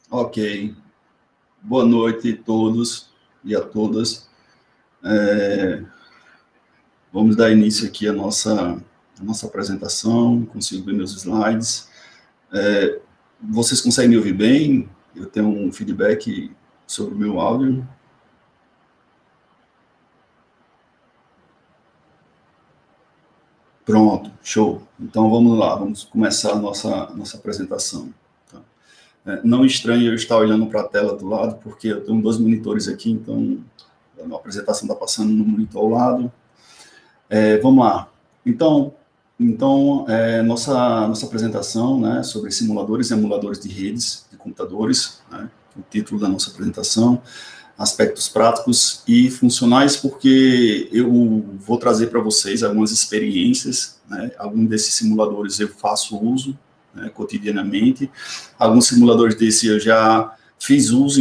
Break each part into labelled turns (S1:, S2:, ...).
S1: Ok. Boa noite a todos e a todas. Vamos dar início aqui à nossa apresentação. Consigo ver meus slides. Vocês conseguem me ouvir bem? Eu tenho um feedback sobre o meu áudio. Pronto, show. Então vamos lá, vamos começar a nossa apresentação. Tá? Não estranhe eu estar olhando para a tela do lado, porque eu tenho 2 monitores aqui, então a apresentação está passando no monitor ao lado. Vamos lá. Então nossa apresentação, né, sobre simuladores e emuladores de redes de computadores, né, o título da nossa apresentação, aspectos práticos e funcionais, porque eu vou trazer para vocês algumas experiências, né, alguns desses simuladores eu faço uso, né, cotidianamente, alguns simuladores desses eu já fiz uso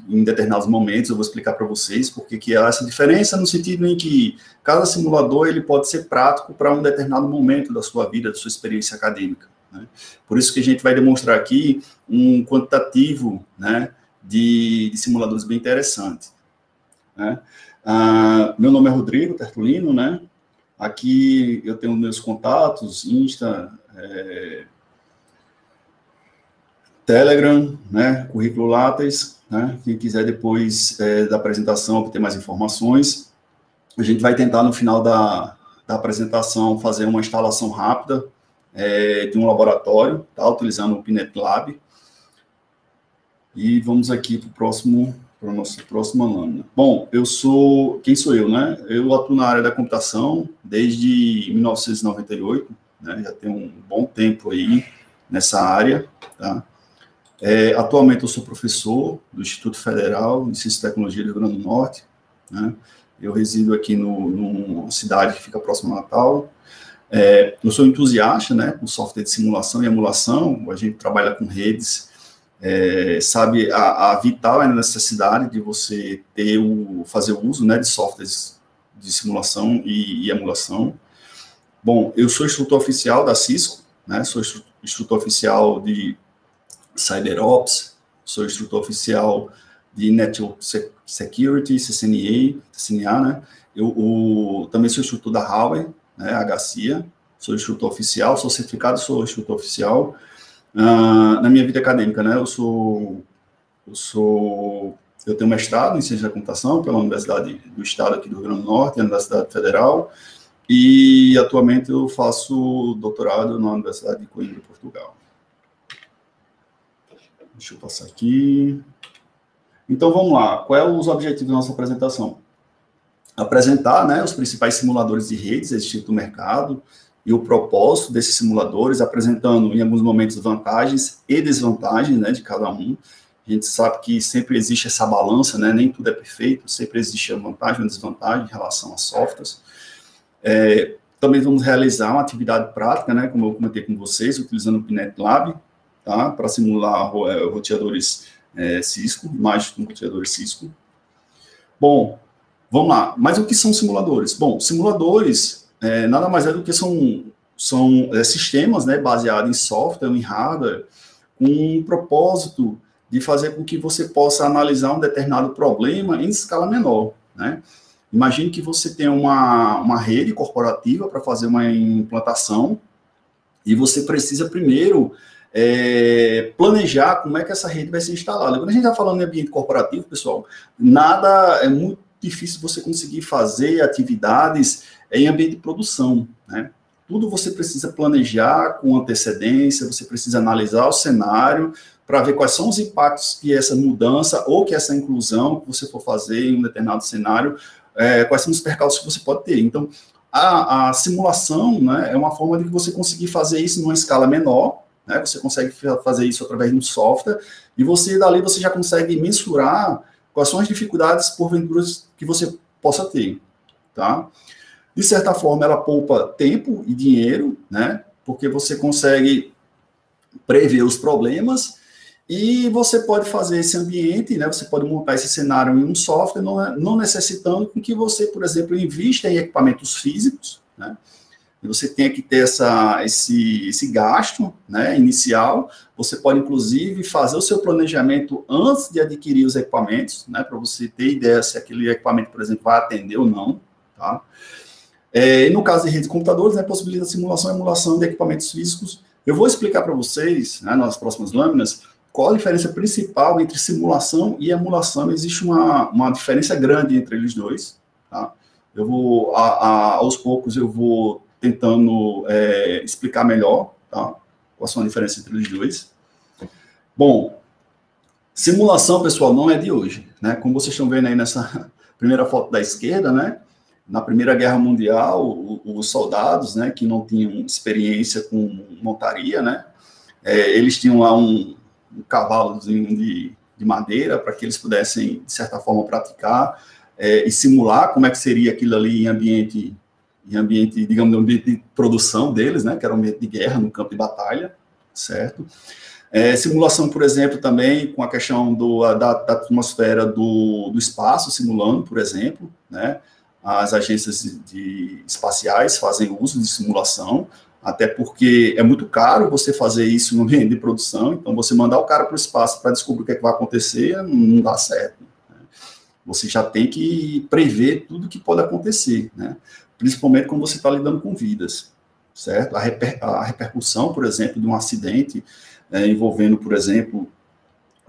S1: em determinados momentos, eu vou explicar para vocês porque que há essa diferença, no sentido em que cada simulador ele pode ser prático para um determinado momento da sua vida, da sua experiência acadêmica, né? Por isso que a gente vai demonstrar aqui um quantitativo, né, de simuladores bem interessante, né? Meu nome é Rodrigo Tertulino, né? Aqui eu tenho meus contatos, Insta, Telegram, né, currículo Lattes, né, quem quiser depois da apresentação obter mais informações. A gente vai tentar no final da apresentação fazer uma instalação rápida de um laboratório, tá, utilizando o Pinet Lab. E vamos aqui para a nossa próxima lâmina. Bom, quem sou eu, né? Eu atuo na área da computação desde 1998, né, já tem um bom tempo aí nessa área, tá? Atualmente eu sou professor do Instituto Federal de Ciência e Tecnologia do Rio Grande do Norte, né? Eu resido aqui numa cidade que fica próxima a Natal. Eu sou entusiasta, né, com software de simulação e emulação. A gente trabalha com redes, sabe a vital necessidade de você fazer o uso, né, de softwares de simulação e emulação. Bom, eu sou instrutor oficial da Cisco, né, sou instrutor oficial de CyberOps, sou instrutor oficial de Network Security, CCNA, né? Eu também sou instrutor da Huawei, né, HCIA, sou instrutor oficial, sou certificado, sou instrutor oficial. Na minha vida acadêmica, né, eu tenho mestrado em Ciência da Computação pela Universidade do Estado aqui do Rio Grande do Norte, a Universidade Federal, e atualmente eu faço doutorado na Universidade de Coimbra, Portugal. Deixa eu passar aqui. Então, vamos lá. Qual é os objetivos da nossa apresentação? Apresentar, né, os principais simuladores de redes existentes no mercado e o propósito desses simuladores, apresentando, em alguns momentos, vantagens e desvantagens, né, de cada um. A gente sabe que sempre existe essa balança, né, nem tudo é perfeito, sempre existe a vantagem e a desvantagem em relação a softwares. Também vamos realizar uma atividade prática, né, como eu comentei com vocês, utilizando o Pinet Lab, tá, para simular roteadores Cisco, imagens com roteadores Cisco. Bom, vamos lá. Mas o que são simuladores? Bom, simuladores nada mais é do que são sistemas, né, baseados em software, em hardware, com um propósito de fazer com que você possa analisar um determinado problema em escala menor, né? Imagine que você tem uma rede corporativa para fazer uma implantação e você precisa primeiro planejar como é que essa rede vai ser instalada. Quando a gente está falando em ambiente corporativo, pessoal, é muito difícil você conseguir fazer atividades em ambiente de produção, né? Tudo você precisa planejar com antecedência, você precisa analisar o cenário para ver quais são os impactos que essa mudança ou que essa inclusão que você for fazer em um determinado cenário, quais são os percalços que você pode ter. Então, a simulação, né, é uma forma de você conseguir fazer isso numa escala menor, né, você consegue fazer isso através de um software, e dali você já consegue mensurar quais são as dificuldades, porventura, que você possa ter, tá? De certa forma, ela poupa tempo e dinheiro, né, porque você consegue prever os problemas e você pode fazer esse ambiente, né, você pode montar esse cenário em um software, não necessitando com que você, por exemplo, invista em equipamentos físicos, né, e você tem que ter esse gasto, né, inicial. Você pode, inclusive, fazer o seu planejamento antes de adquirir os equipamentos, né, para você ter ideia se aquele equipamento, por exemplo, vai atender ou não, tá? E no caso de redes de computadores, né, possibilita simulação e emulação de equipamentos físicos. Eu vou explicar para vocês, né, nas próximas lâminas, qual a diferença principal entre simulação e emulação. Existe uma diferença grande entre eles dois, tá? Eu vou, aos poucos, eu vou tentando explicar melhor, tá? Quais são a diferença entre os dois. Bom, simulação, pessoal, não é de hoje, né? Como vocês estão vendo aí nessa primeira foto da esquerda, né? Na Primeira Guerra Mundial, os soldados, né, que não tinham experiência com montaria, né, eles tinham lá um cavalozinho de madeira para que eles pudessem, de certa forma, praticar e simular como é que seria aquilo ali em ambiente, digamos, no ambiente de produção deles, né, que era um ambiente de guerra, no campo de batalha, certo? Simulação, por exemplo, também com a questão da atmosfera do espaço, simulando, por exemplo, né? As agências espaciais fazem uso de simulação, até porque é muito caro você fazer isso no ambiente de produção, então você mandar o cara para o espaço para descobrir o que é que vai acontecer, não dá certo. Né? Você já tem que prever tudo que pode acontecer, né? Principalmente quando você está lidando com vidas, certo? A repercussão, por exemplo, de um acidente envolvendo, por exemplo,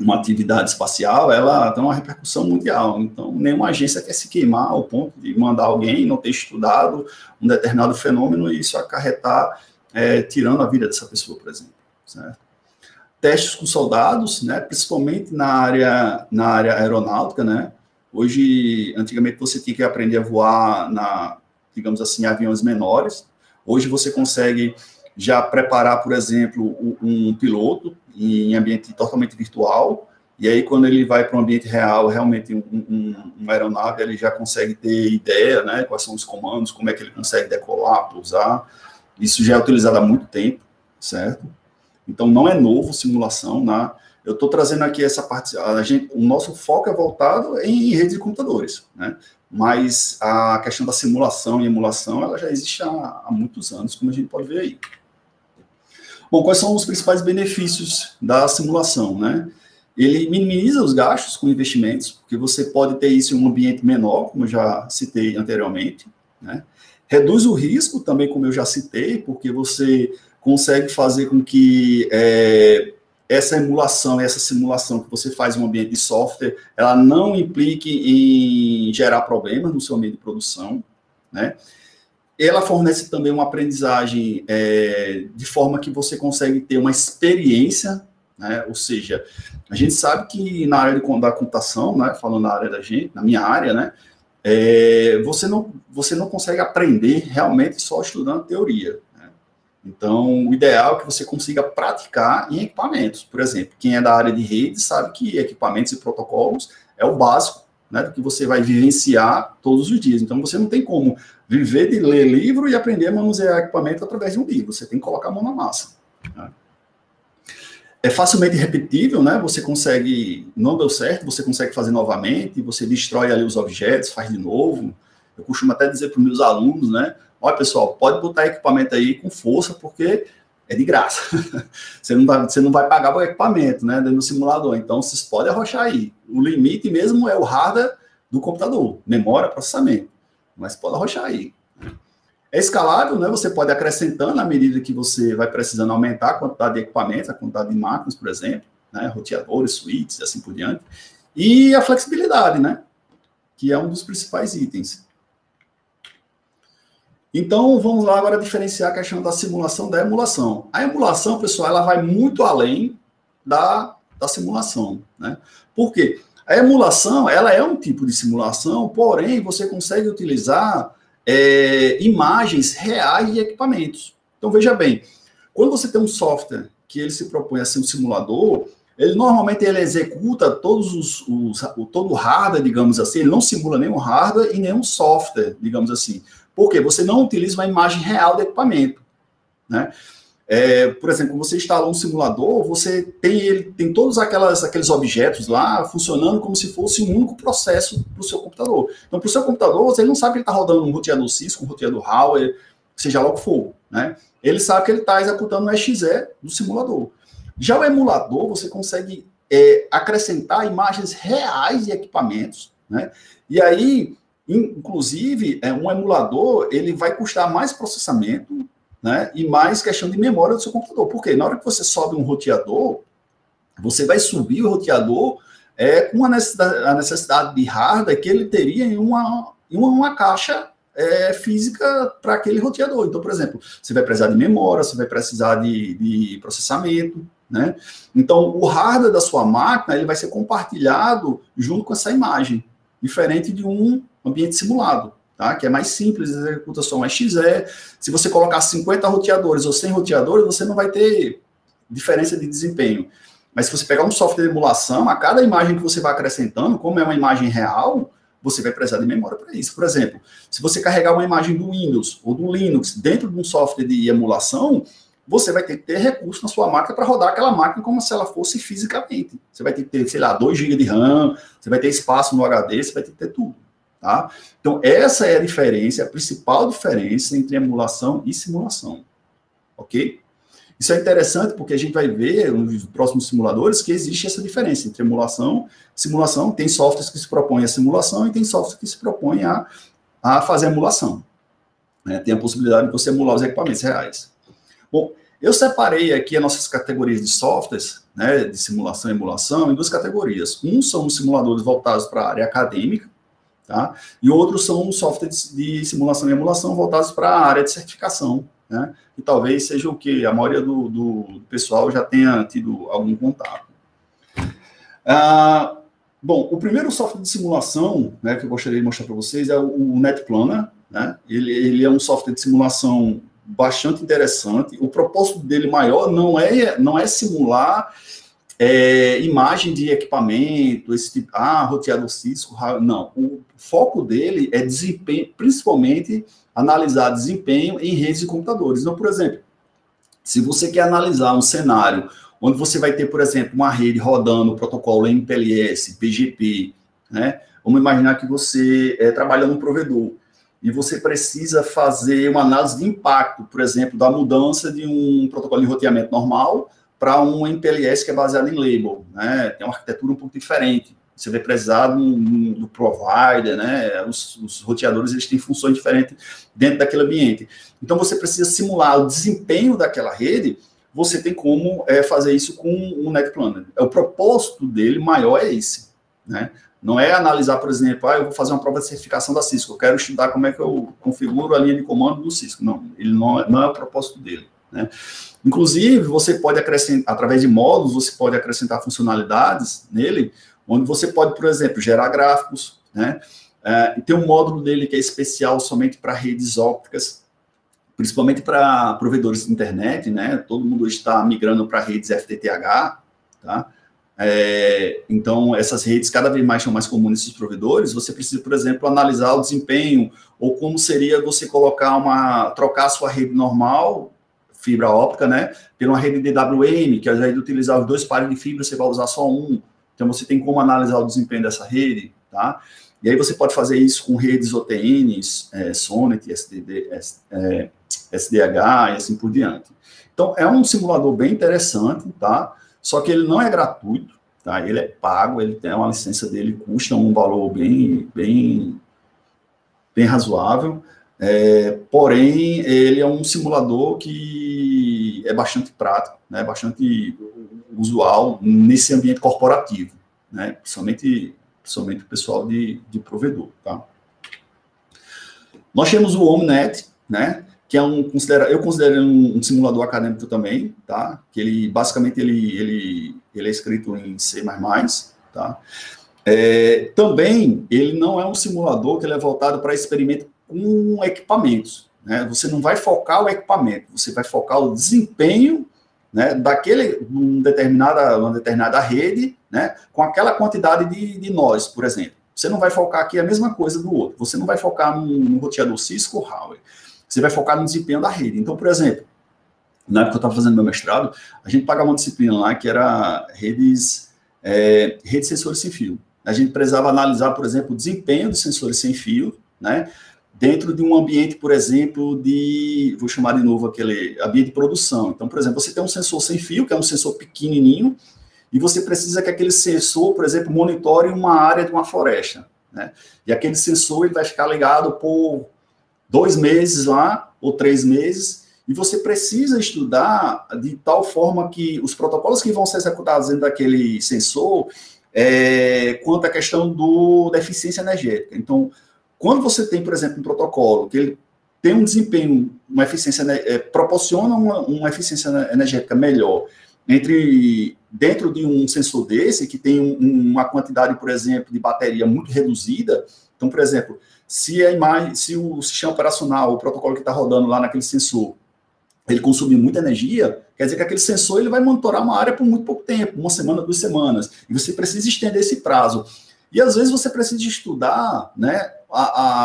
S1: uma atividade espacial, ela tem uma repercussão mundial. Então, nenhuma agência quer se queimar ao ponto de mandar alguém não ter estudado um determinado fenômeno e isso acarretar, tirando a vida dessa pessoa, por exemplo. Certo? Testes com soldados, né, principalmente na área aeronáutica, né? Hoje, antigamente, você tinha que aprender a voar digamos assim, aviões menores. Hoje você consegue já preparar, por exemplo, um piloto em ambiente totalmente virtual, e aí quando ele vai para um ambiente real, realmente uma aeronave, ele já consegue ter ideia, né, quais são os comandos, como é que ele consegue decolar, pousar. Isso já é utilizado há muito tempo, certo? Então, não é novo simulação, né? Eu estou trazendo aqui essa parte, o nosso foco é voltado em redes de computadores, né? Mas a questão da simulação e emulação, ela já existe há muitos anos, como a gente pode ver aí. Bom, quais são os principais benefícios da simulação, né? Ele minimiza os gastos com investimentos, porque você pode ter isso em um ambiente menor, como eu já citei anteriormente, né? Reduz o risco também, como eu já citei, porque você consegue fazer com que essa emulação, essa simulação que você faz em um ambiente de software, ela não implique em gerar problemas no seu ambiente de produção, né? Ela fornece também uma aprendizagem de forma que você consegue ter uma experiência, né? Ou seja, a gente sabe que na área da computação, né? Falando na área da gente, na minha área, né? Você não consegue aprender realmente só estudando teoria. Né? Então, o ideal é que você consiga praticar em equipamentos. Por exemplo, quem é da área de rede sabe que equipamentos e protocolos é o básico, né, do que você vai vivenciar todos os dias. Então, você não tem como viver de ler livro e aprender a manusear equipamento através de um livro. Você tem que colocar a mão na massa. Né? É facilmente repetível, né? Você consegue, não deu certo, você consegue fazer novamente, você destrói ali os objetos, faz de novo. Eu costumo até dizer para os meus alunos, né? Olha, pessoal, pode botar equipamento aí com força, porque é de graça. Você não vai pagar o equipamento, né, dentro do simulador. Então, vocês podem arrochar aí. O limite mesmo é o hardware do computador, memória, processamento. Mas pode arrochar aí. É escalável, né? Você pode acrescentando à medida que você vai precisando aumentar a quantidade de equipamentos, a quantidade de máquinas, por exemplo, né? Roteadores, suítes, assim por diante. E a flexibilidade, né? Que é um dos principais itens. Então, vamos lá agora diferenciar a questão da simulação da emulação. A emulação, pessoal, ela vai muito além da simulação, né? Por quê? A emulação, ela é um tipo de simulação, porém, você consegue utilizar imagens reais de equipamentos. Então, veja bem, quando você tem um software que ele se propõe a ser um simulador, ele normalmente executa todo o hardware, digamos assim, ele não simula nenhum hardware e nenhum software, digamos assim. Por quê? Você não utiliza uma imagem real do equipamento, né? Por exemplo, quando você instala um simulador, você tem todos aqueles objetos lá funcionando como se fosse um único processo para o seu computador. Então, para o seu computador, você não sabe que ele está rodando um roteador Cisco, um roteador Huawei, seja lá o que for, né? Ele sabe que ele está executando o exe do simulador. Já o emulador, você consegue acrescentar imagens reais de equipamentos, né? E aí, inclusive, um emulador, ele vai custar mais processamento, né? E mais questão de memória do seu computador. Por quê? Na hora que você sobe um roteador, você vai subir o roteador com a necessidade de hardware que ele teria em uma caixa física para aquele roteador. Então, por exemplo, você vai precisar de memória, você vai precisar de processamento, né? Então, o hardware da sua máquina ele vai ser compartilhado junto com essa imagem, diferente de um ambiente simulado, tá? Que é mais simples, executa só um exe. Se você colocar 50 roteadores ou 100 roteadores, você não vai ter diferença de desempenho. Mas se você pegar um software de emulação, a cada imagem que você vai acrescentando, como é uma imagem real, você vai precisar de memória para isso. Por exemplo, se você carregar uma imagem do Windows ou do Linux dentro de um software de emulação, você vai ter que ter recurso na sua máquina para rodar aquela máquina como se ela fosse fisicamente. Você vai ter que ter, sei lá, 2 GB de RAM, você vai ter espaço no HD, você vai ter que ter tudo. Tá? Então, essa é a diferença, a principal diferença entre emulação e simulação. Ok? Isso é interessante porque a gente vai ver nos próximos simuladores que existe essa diferença entre emulação e simulação. Tem softwares que se propõem a simulação e tem softwares que se propõem a fazer a emulação. Né? Tem a possibilidade de você emular os equipamentos reais. Bom, eu separei aqui as nossas categorias de softwares, né, de simulação e emulação, em 2 categorias. Um são os simuladores voltados para a área acadêmica, tá? E outros são os softwares de simulação e emulação voltados para a área de certificação, né? E talvez seja o que a maioria do pessoal já tenha tido algum contato. Bom, o primeiro software de simulação, né, que eu gostaria de mostrar para vocês é o NetPlanner, né? Ele é um software de simulação bastante interessante. O propósito dele maior não é simular imagem de equipamento, esse tipo, roteador Cisco, não. O foco dele é desempenho, principalmente analisar desempenho em redes de computadores. Então, por exemplo, se você quer analisar um cenário onde você vai ter, por exemplo, uma rede rodando o protocolo MPLS, BGP, né? Vamos imaginar que você trabalha num provedor e você precisa fazer uma análise de impacto, por exemplo, da mudança de um protocolo de roteamento normal para um MPLS que é baseado em label, né? Tem uma arquitetura um pouco diferente. Você vai precisar do provider, né? Os roteadores eles têm funções diferentes dentro daquele ambiente. Então, você precisa simular o desempenho daquela rede, você tem como fazer isso com o NetPlanner. O propósito dele maior é esse, né? Não é analisar, por exemplo, eu vou fazer uma prova de certificação da Cisco, eu quero estudar como é que eu configuro a linha de comando do Cisco. Não, ele não é o propósito dele, né? Inclusive, você pode acrescentar, através de módulos, você pode acrescentar funcionalidades nele, onde você pode, por exemplo, gerar gráficos, né? E tem um módulo dele que é especial somente para redes ópticas, principalmente para provedores de internet, né? Todo mundo está migrando para redes FTTH, tá? Então, essas redes cada vez mais são mais comuns nesses provedores. Você precisa, por exemplo, analisar o desempenho, ou como seria você trocar a sua rede normal, fibra óptica, né, por uma rede DWM, que ao invés de utilizar os 2 pares de fibra, você vai usar só um. Então, você tem como analisar o desempenho dessa rede, tá? E aí você pode fazer isso com redes OTNs, SONET, SDH e assim por diante. Então, é um simulador bem interessante, tá? Só que ele não é gratuito, tá? Ele é pago, ele tem uma licença dele, custa um valor bem razoável, porém, ele é um simulador que é bastante prático, né? Bastante usual nesse ambiente corporativo, né? Principalmente o pessoal de provedor, tá? Nós temos o OmniNet, né? Que é eu considero um simulador acadêmico também, tá? Que ele, basicamente, ele é escrito em C++, tá? Também, ele não é um simulador que ele é voltado para experimento com equipamentos, né? Você não vai focar o equipamento, você vai focar o desempenho, né, uma determinada rede, né, com aquela quantidade de nós, por exemplo. Você não vai focar aqui a mesma coisa do outro, você não vai focar no roteador Cisco ou Huawei. Você vai focar no desempenho da rede. Então, por exemplo, na época que eu estava fazendo meu mestrado, a gente pagava uma disciplina lá que era redes sensores sem fio. A gente precisava analisar, por exemplo, o desempenho dos sensores sem fio, né, dentro de um ambiente, por exemplo, vou chamar de novo aquele ambiente de produção. Então, por exemplo, você tem um sensor sem fio, que é um sensor pequenininho, e você precisa que aquele sensor, por exemplo, monitore uma área de uma floresta, né? E aquele sensor ele vai ficar ligado por 2 meses lá, ou 3 meses, e você precisa estudar de tal forma que os protocolos que vão ser executados dentro daquele sensor, quanto à questão da eficiência energética. Então, quando você tem, por exemplo, um protocolo que ele tem um desempenho, uma eficiência, proporciona uma eficiência energética melhor dentro de um sensor desse, que tem uma quantidade, por exemplo, de bateria muito reduzida. Então, por exemplo, se o sistema operacional, o protocolo que está rodando lá naquele sensor, ele consumir muita energia, quer dizer que aquele sensor ele vai monitorar uma área por muito pouco tempo, 1 semana, 2 semanas, e você precisa estender esse prazo. E às vezes você precisa estudar, né,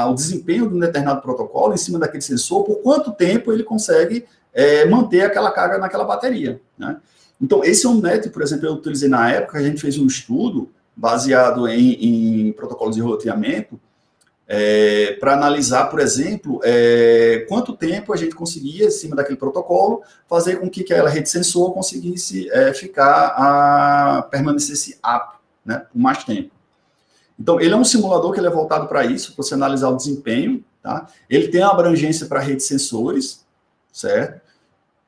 S1: o desempenho de um determinado protocolo em cima daquele sensor, por quanto tempo ele consegue manter aquela carga naquela bateria, né? Então, esse Omnet, por exemplo, eu utilizei na época, a gente fez um estudo baseado em protocolos de roteamento, para analisar, por exemplo, quanto tempo a gente conseguia, em cima daquele protocolo, fazer com que aquela rede sensor conseguisse permanecesse apto, né, por mais tempo. Então, ele é um simulador que ele é voltado para isso, para você analisar o desempenho, tá? Ele tem a abrangência para redes sensores, certo?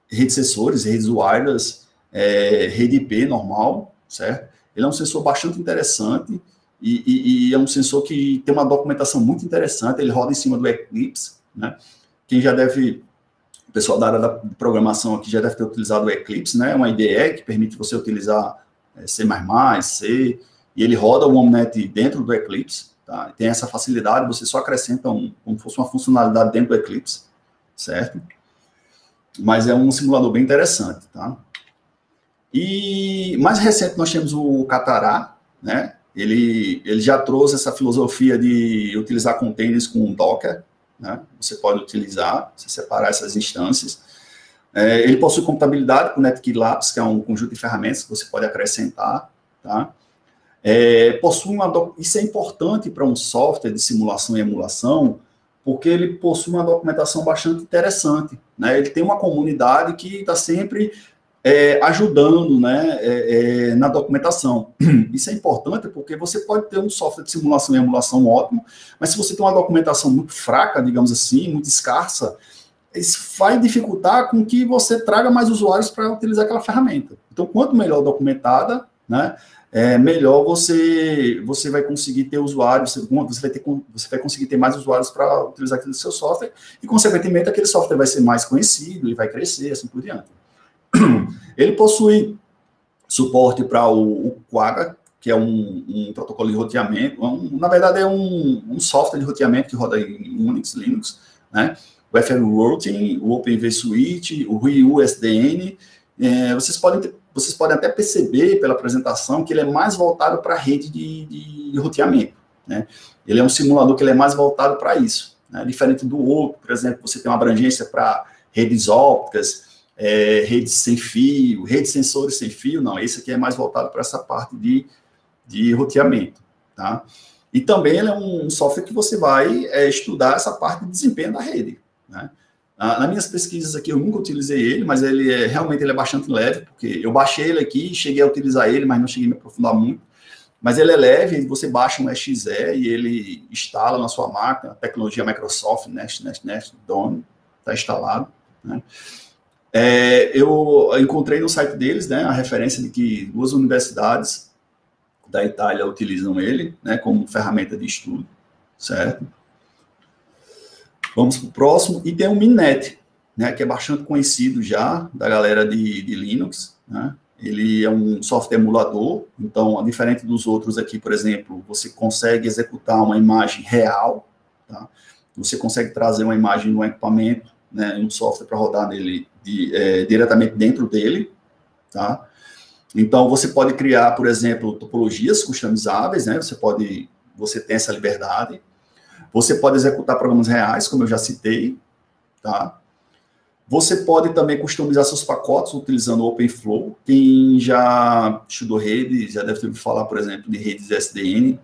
S1: Redes sensores, redes wireless, rede IP normal, certo? Ele é um sensor bastante interessante e é um sensor que tem uma documentação muito interessante, ele roda em cima do Eclipse, né? Quem já deve, o pessoal da área da programação aqui já deve ter utilizado o Eclipse, né? É uma IDE que permite você utilizar C++, C, e ele roda o Omnet dentro do Eclipse, tá? Tem essa facilidade, você só acrescenta como fosse uma funcionalidade dentro do Eclipse, certo? Mas é um simulador bem interessante, tá? E mais recente nós temos o Catará, né? Ele já trouxe essa filosofia de utilizar containers com Docker, né? Você pode utilizar, você separar essas instâncias. Ele possui compatibilidade com o Netgear Labs, que é um conjunto de ferramentas que você pode acrescentar, tá? Isso é importante para um software de simulação e emulação, porque ele possui uma documentação bastante interessante, né? Ele tem uma comunidade que está sempre ajudando, né, na documentação. Isso é importante porque você pode ter um software de simulação e emulação ótimo, mas se você tem uma documentação muito fraca, digamos assim, muito escassa, isso vai dificultar com que você traga mais usuários para utilizar aquela ferramenta. Então, quanto melhor documentada, né, melhor você vai conseguir ter usuários, você vai conseguir ter mais usuários para utilizar aquele seu software, e, consequentemente, aquele software vai ser mais conhecido e vai crescer, assim por diante. Ele possui suporte para o Quagga, que é um protocolo de roteamento, na verdade é um software de roteamento que roda em Unix, Linux, né? O FL Routing, o OpenV Switch, o RuSDN. Vocês podem até perceber pela apresentação que ele é mais voltado para a rede de roteamento, né? Ele é um simulador que ele é mais voltado para isso, né? Diferente do outro, por exemplo, você tem uma abrangência para redes ópticas, redes sem fio, redes sensores sem fio, não, esse aqui é mais voltado para essa parte de roteamento, tá? E também ele é um software que você vai estudar essa parte de desempenho da rede, né? Nas minhas pesquisas aqui, eu nunca utilizei ele, mas realmente ele é bastante leve, porque eu baixei ele aqui, cheguei a utilizar ele, mas não cheguei a me aprofundar muito. Mas ele é leve, você baixa um exe e ele instala na sua máquina, a tecnologia Microsoft, Nest, Dome, está instalado, né? Eu encontrei no site deles, né, a referência de que 2 universidades da Itália utilizam ele, né, como ferramenta de estudo, certo? Vamos para o próximo. E tem o Minet, né, que é bastante conhecido já da galera de Linux, né? Ele é um software emulador, então, diferente dos outros aqui, por exemplo, você consegue executar uma imagem real, tá? Você consegue trazer uma imagem no equipamento, né, um software para rodar nele diretamente dentro dele, tá? Então, você pode criar, por exemplo, topologias customizáveis, né? Você tem essa liberdade. Você pode executar programas reais, como eu já citei, tá? Você pode também customizar seus pacotes utilizando o OpenFlow. Quem já estudou redes, já deve ter ouvido falar, por exemplo, de redes SDN.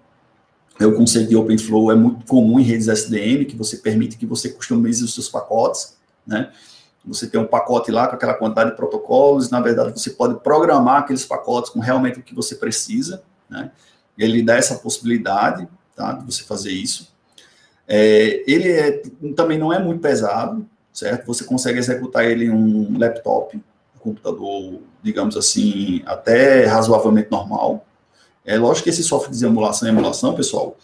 S1: O conceito de OpenFlow é muito comum em redes SDN, que você permite que você customize os seus pacotes, né? Você tem um pacote lá com aquela quantidade de protocolos, na verdade você pode programar aqueles pacotes com realmente o que você precisa, né? Ele dá essa possibilidade, tá, de você fazer isso. Também não é muito pesado, certo? Você consegue executar ele em um laptop, um computador, digamos assim, até razoavelmente normal. É lógico que esse software de emulação, pessoal,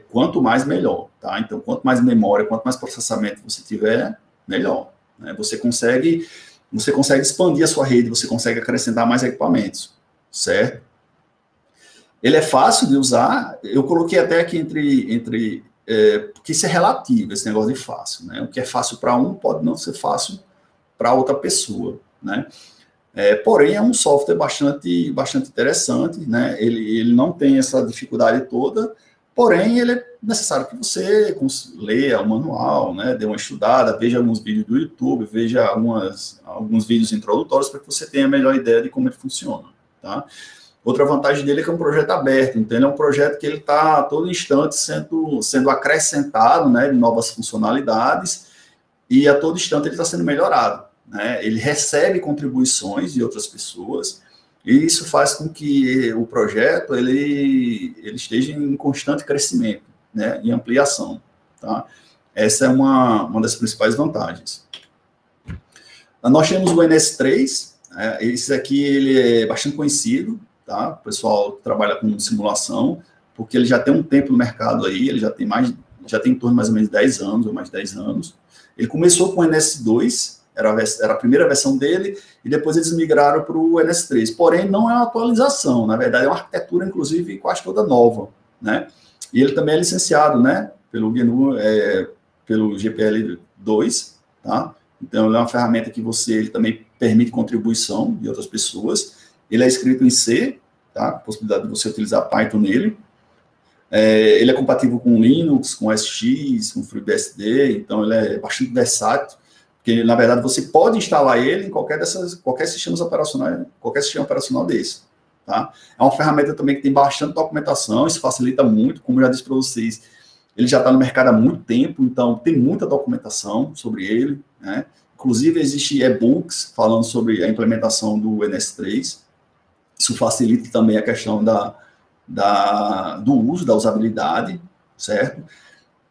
S1: quanto mais melhor, tá? Então, quanto mais memória, quanto mais processamento você tiver, melhor, né? Você consegue expandir a sua rede, você consegue acrescentar mais equipamentos, certo? Ele é fácil de usar, eu coloquei até aqui porque isso é relativo, esse negócio de fácil, né? O que é fácil para um pode não ser fácil para outra pessoa, né? Porém, é um software bastante interessante, né? Ele não tem essa dificuldade toda, porém, ele é necessário que você leia o manual, né? Dê uma estudada, veja alguns vídeos do YouTube, veja alguns vídeos introdutórios para que você tenha a melhor ideia de como ele funciona, tá? Outra vantagem dele é que é um projeto aberto, então ele é um projeto que ele está a todo instante sendo acrescentado, né, de novas funcionalidades, e a todo instante ele está sendo melhorado, né? Ele recebe contribuições de outras pessoas, e isso faz com que o projeto ele esteja em constante crescimento, né, e ampliação, tá? Essa é uma das principais vantagens. Nós temos o NS3, esse aqui ele é bastante conhecido, tá? O pessoal trabalha com simulação, porque ele já tem um tempo no mercado aí, ele já tem em torno de mais ou menos 10 anos, ou mais de 10 anos. Ele começou com o NS2, era a primeira versão dele, e depois eles migraram para o NS3. Porém, não é uma atualização, na verdade é uma arquitetura, inclusive, quase toda nova, né? E ele também é licenciado, né? Pelo GNU, pelo GPL2, tá? Então, ele é uma ferramenta que ele também permite contribuição de outras pessoas. Ele é escrito em C, tá? A possibilidade de você utilizar Python nele. Ele é compatível com Linux, com SX, com FreeBSD, então ele é bastante versátil, porque, na verdade, você pode instalar ele em qualquer sistema operacional desse, tá? É uma ferramenta também que tem bastante documentação, isso facilita muito, como eu já disse para vocês, ele já está no mercado há muito tempo, então tem muita documentação sobre ele, né? Inclusive, existe e-books falando sobre a implementação do NS3, isso facilita também a questão do uso, da usabilidade, certo?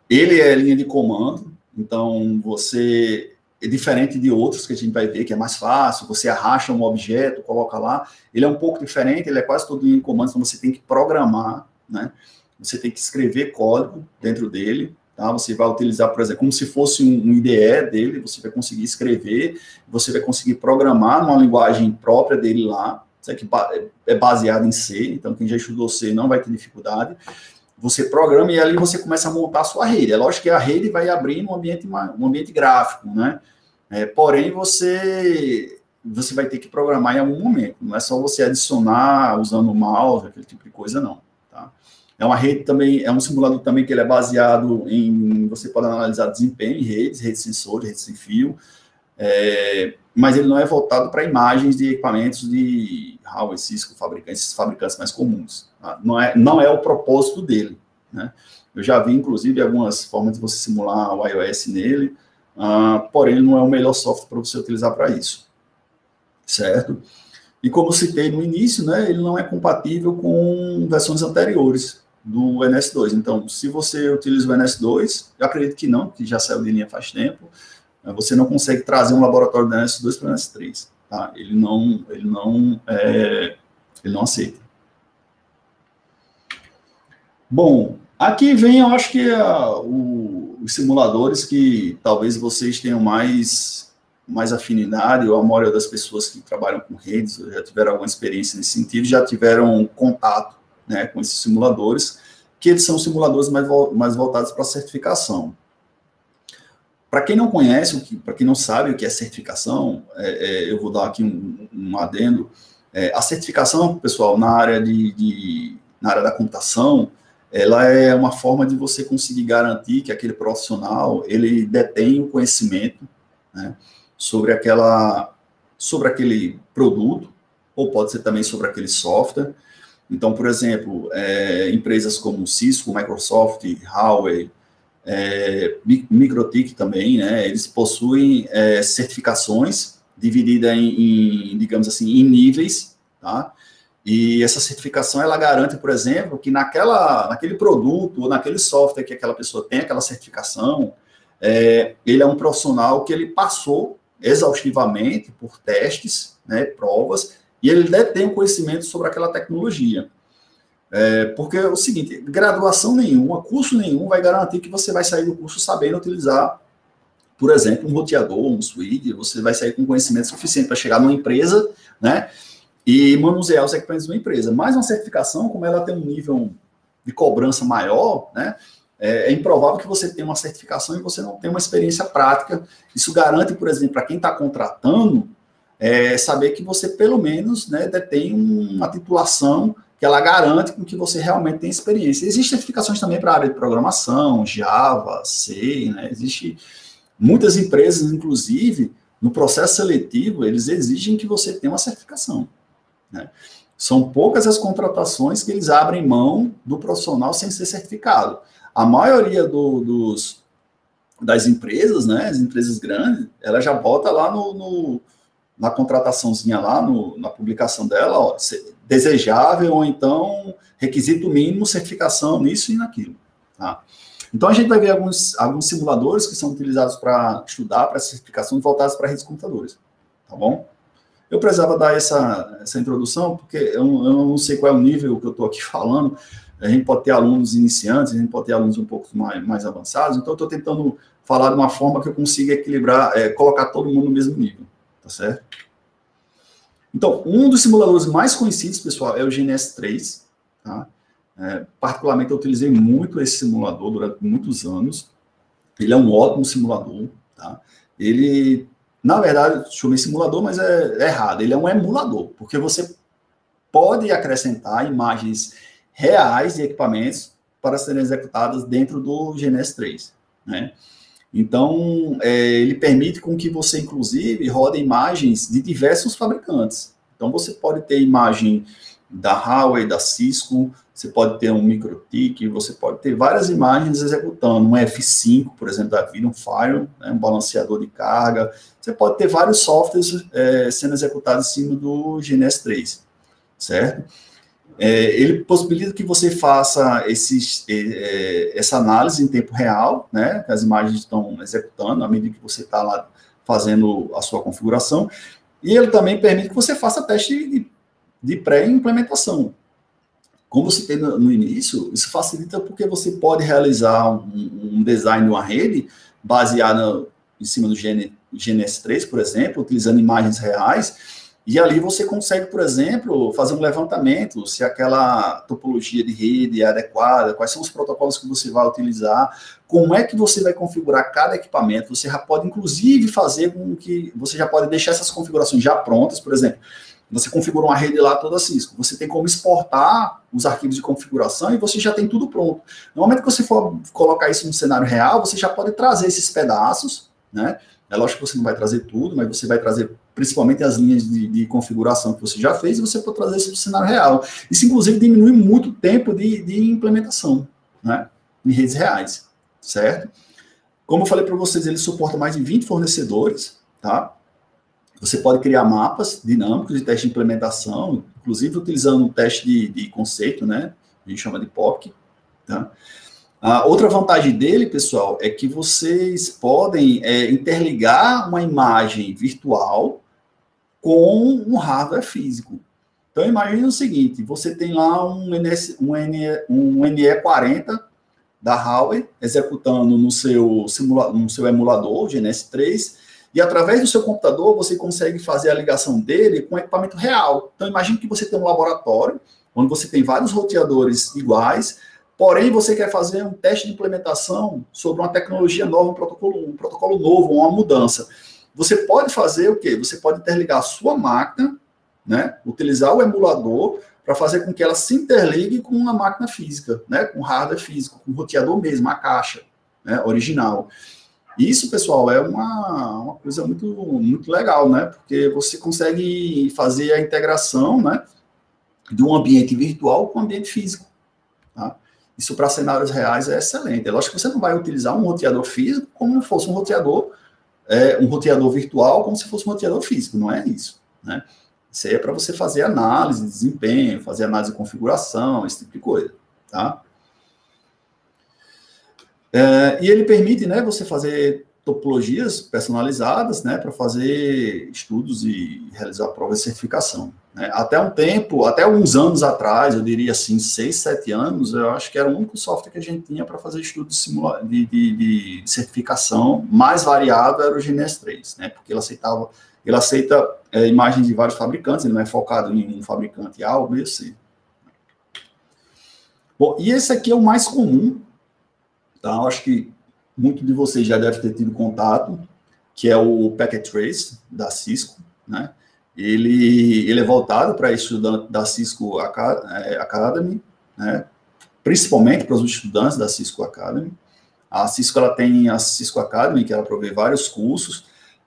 S1: Ele é linha de comando, então é diferente de outros que a gente vai ver, que é mais fácil, você arrasta um objeto, coloca lá, ele é um pouco diferente, ele é quase todo linha de comando, então você tem que programar, né? Você tem que escrever código dentro dele, tá? Você vai utilizar, por exemplo, como se fosse um IDE dele, você vai conseguir escrever, você vai conseguir programar numa linguagem própria dele lá, que é baseado em C, então quem já estudou C não vai ter dificuldade. Você programa e ali você começa a montar a sua rede. É lógico que a rede vai abrir um ambiente gráfico, né? Porém, você vai ter que programar em algum momento. Não é só você adicionar usando o mouse, aquele tipo de coisa, não. Tá? É uma rede também, é um simulador também que ele é baseado em... Você pode analisar desempenho em redes sensores, redes sem fio, mas ele não é voltado para imagens de equipamentos de Huawei, Cisco, esses fabricantes mais comuns. Tá? Não é o propósito dele, né? Eu já vi, inclusive, algumas formas de você simular o iOS nele, porém, ele não é o melhor software para você utilizar para isso, certo? E como eu citei no início, né, ele não é compatível com versões anteriores do NS2. Então, se você utiliza o NS2, eu acredito que não, que já saiu de linha faz tempo, você não consegue trazer um laboratório do NS2 para o NS3, tá? Ele não aceita. Bom, aqui vem, eu acho que os simuladores que talvez vocês tenham mais afinidade, ou a maioria das pessoas que trabalham com redes já tiveram alguma experiência nesse sentido, já tiveram contato, né, com esses simuladores, que eles são simuladores mais voltados para a certificação. Para quem não conhece, para quem não sabe o que é certificação, eu vou dar aqui um adendo. A certificação, pessoal, na área da computação, ela é uma forma de você conseguir garantir que aquele profissional ele detém o conhecimento, né, sobre aquele produto, ou pode ser também sobre aquele software, Então, por exemplo, empresas como Cisco, Microsoft, Huawei, MikroTik também, né, eles possuem certificações divididas digamos assim, em níveis, tá? E essa certificação, ela garante, por exemplo, que naquele produto ou naquele software que aquela pessoa tem aquela certificação, ele é um profissional que ele passou exaustivamente por testes, né, provas, e ele detém o conhecimento sobre aquela tecnologia. Porque é o seguinte, graduação nenhuma, curso nenhum vai garantir que você vai sair do curso sabendo utilizar, por exemplo, um roteador, um switch, você vai sair com conhecimento suficiente para chegar numa empresa, né, e manusear os equipamentos de uma empresa. Mas uma certificação, como ela tem um nível de cobrança maior, né, é improvável que você tenha uma certificação e você não tenha uma experiência prática. Isso garante, por exemplo, para quem está contratando, saber que você, pelo menos, né, detém uma titulação que ela garante com que você realmente tenha experiência. Existem certificações também para a área de programação, Java, C, né, existe muitas empresas, inclusive, no processo seletivo, eles exigem que você tenha uma certificação, né? São poucas as contratações que eles abrem mão do profissional sem ser certificado. A maioria das empresas, né, as empresas grandes, ela já bota lá na contrataçãozinha lá, na publicação dela, ó, desejável ou então requisito mínimo, certificação nisso e naquilo, tá? Então, a gente vai ver alguns simuladores que são utilizados para estudar, para certificação, voltados para redes de computadores, tá bom? Eu precisava dar essa introdução, porque eu não sei qual é o nível que eu estou aqui falando. A gente pode ter alunos iniciantes, a gente pode ter alunos um pouco mais avançados, então eu estou tentando falar de uma forma que eu consiga equilibrar, colocar todo mundo no mesmo nível, tá certo? Então, um dos simuladores mais conhecidos, pessoal, é o GNS3, tá? Particularmente, eu utilizei muito esse simulador durante muitos anos. Ele é um ótimo simulador, tá? Ele, na verdade, chamei simulador, mas é errado. Ele é um emulador, porque você pode acrescentar imagens reais de equipamentos para serem executadas dentro do GNS3, né? Então, ele permite com que você, inclusive, rode imagens de diversos fabricantes. Então, você pode ter imagem da Huawei, da Cisco, você pode ter um MikroTik, você pode ter várias imagens executando, um F5, por exemplo, da vida, um Fire, né, um balanceador de carga. Você pode ter vários softwares sendo executados em cima do GNS3, certo? Ele possibilita que você faça essa análise em tempo real, né, que as imagens estão executando à medida que você está lá fazendo a sua configuração, e ele também permite que você faça teste de pré-implementação. Como você tem no início, isso facilita porque você pode realizar um design de uma rede baseada em cima do GNS3, por exemplo, utilizando imagens reais, e ali você consegue, por exemplo, fazer um levantamento, se aquela topologia de rede é adequada, quais são os protocolos que você vai utilizar, como é que você vai configurar cada equipamento. Você já pode, inclusive, fazer com que você já pode deixar essas configurações já prontas, por exemplo. Você configura uma rede lá toda Cisco, você tem como exportar os arquivos de configuração e você já tem tudo pronto. No momento que você for colocar isso no cenário real, você já pode trazer esses pedaços, né? É lógico que você não vai trazer tudo, mas você vai trazer principalmente as linhas de configuração que você já fez e você pode trazer isso para o cenário real. Isso, inclusive, diminui muito o tempo de implementação, né, em redes reais, certo? Como eu falei para vocês, ele suporta mais de 20 fornecedores, tá? Você pode criar mapas dinâmicos de teste de implementação, inclusive utilizando um teste de conceito, né? A gente chama de POC, tá? A outra vantagem dele, pessoal, é que vocês podem interligar uma imagem virtual com um hardware físico. Então, imagine o seguinte, você tem lá um NE40 da Huawei executando no seu emulador, GNS3, e através do seu computador você consegue fazer a ligação dele com equipamento real. Então, imagine que você tem um laboratório, onde você tem vários roteadores iguais, porém você quer fazer um teste de implementação sobre uma tecnologia nova, um protocolo novo, uma mudança. Você pode fazer o quê? Você pode interligar a sua máquina, né, utilizar o emulador para fazer com que ela se interligue com uma máquina física, né, com hardware físico, com o roteador mesmo, a caixa, né, original. Isso, pessoal, é uma coisa muito, muito legal, né? Porque você consegue fazer a integração, né? de um ambiente virtual com um ambiente físico. Tá? Isso para cenários reais é excelente. É lógico que você não vai utilizar um roteador físico como se fosse um roteador virtual, como se fosse um roteador físico, não é isso. Né? Isso aí é para você fazer análise de desempenho, fazer análise de configuração, esse tipo de coisa. Tá? E ele permite, né, você fazer topologias personalizadas, né, para fazer estudos e realizar provas de certificação. Né? Até alguns anos atrás, eu diria assim, 6, 7 anos, eu acho que era o único software que a gente tinha para fazer estudos de certificação mais variado era o GNS3, né, porque ele aceita imagens de vários fabricantes, ele não é focado em um fabricante A ou B ou C. Bom, e esse aqui é o mais comum, tá? Eu acho que muito de vocês já deve ter tido contato, que é o Packet Trace, da Cisco, né? Ele é voltado para estudantes da Cisco Academy, né? Principalmente para os estudantes da Cisco Academy. A Cisco, ela tem a Cisco Academy, que ela provê vários cursos,